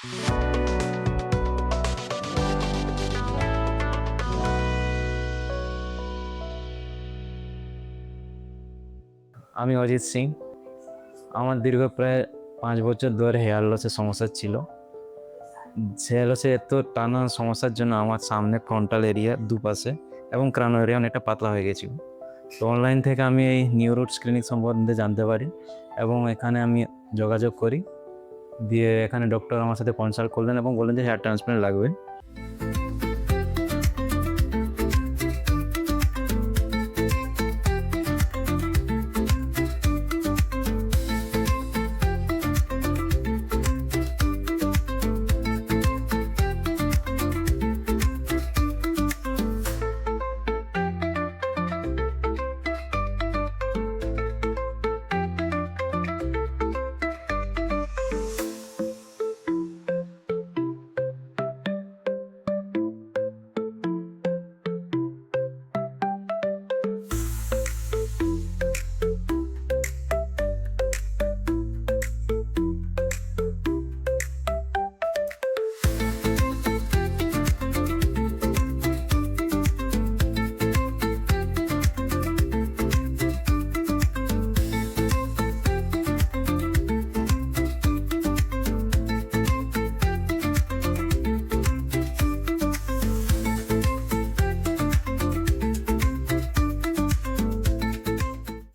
আমি অরিজিৎ সিং। আমার দীর্ঘ প্রায় 5 বছর ধরে হেয়ার লসের সমস্যা ছিল। হেয়ার লসের এত টানা সমস্যার জন্য আমার সামনে ফ্রন্টাল এরিয়া দুপাশে এবং ক্রানো এরিয়া অনেকটা পাতলা হয়ে গেছিল। তো অনলাইন থেকে আমি এই নিউ রুটস ক্লিনিক সম্বন্ধে জানতে পারি এবং এখানে আমি যোগাযোগ করি। দিয়ে এখানে ডক্টর আমার সাথে কনসাল্ট করলেন এবং বললেন যে হেয়ার ট্রান্সপ্ল্যান্ট লাগবে।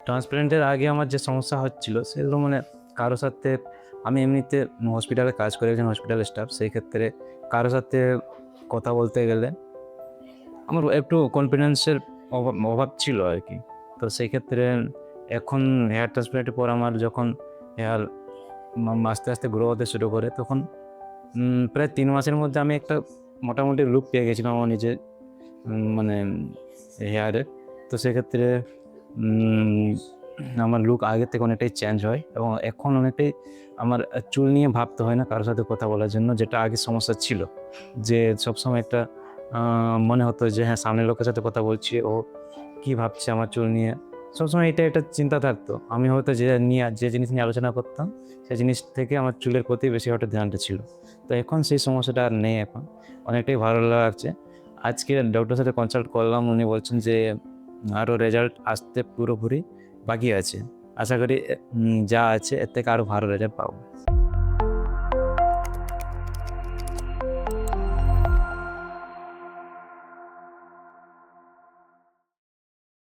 ট্রান্সপ্ল্যান্টের আগে আমার যে সমস্যা হচ্ছিল সেগুলো মানে কারো সাথে, আমি এমনিতে হসপিটালে কাজ করে একজন হসপিটাল স্টাফ, সেই ক্ষেত্রে কারো সাথে কথা বলতে গেলে আমার একটু কনফিডেন্সের অভাব ছিল আর কি। তো সেই ক্ষেত্রে এখন হেয়ার ট্রান্সপ্ল্যান্টের পর আমার যখন হেয়ার আস্তে আস্তে গ্রো হতে শুরু করে তখন প্রায় 3 মাসের মধ্যে আমি একটা মোটামুটি লুক পেয়ে গেছিলাম আমার নিজের মানে হেয়ারে। তো সেক্ষেত্রে আমার লুক আগের থেকে অনেকটাই চেঞ্জ হয় এবং এখন অনেকটাই আমার চুল নিয়ে ভাবতে হয় না কারোর সাথে কথা বলার জন্য, যেটা আগে সমস্যা ছিল। যে সবসময় একটা মনে হতো যে হ্যাঁ, সামনের লোকের সাথে কথা বলছি, ও কী ভাবছে আমার চুল নিয়ে, সবসময় এটা একটা চিন্তা থাকতো। আমি হয়তো যে জিনিস নিয়ে আলোচনা করতাম সেই জিনিস থেকে আমার চুলের প্রতি বেশি হয়তো ধ্যানটা ছিল। তো এখন সেই সমস্যাটা আর নেই, এখন অনেকটাই ভালো লাগছে। আজকে ডক্টরের সাথে কনসাল্ট করলাম, উনি বলছেন যে আরও রেজাল্ট আসতে পুরোপুরি বাকি আছে। আশা করি যা আছে এর থেকে আরও ভালো রেজাল্ট পাবো।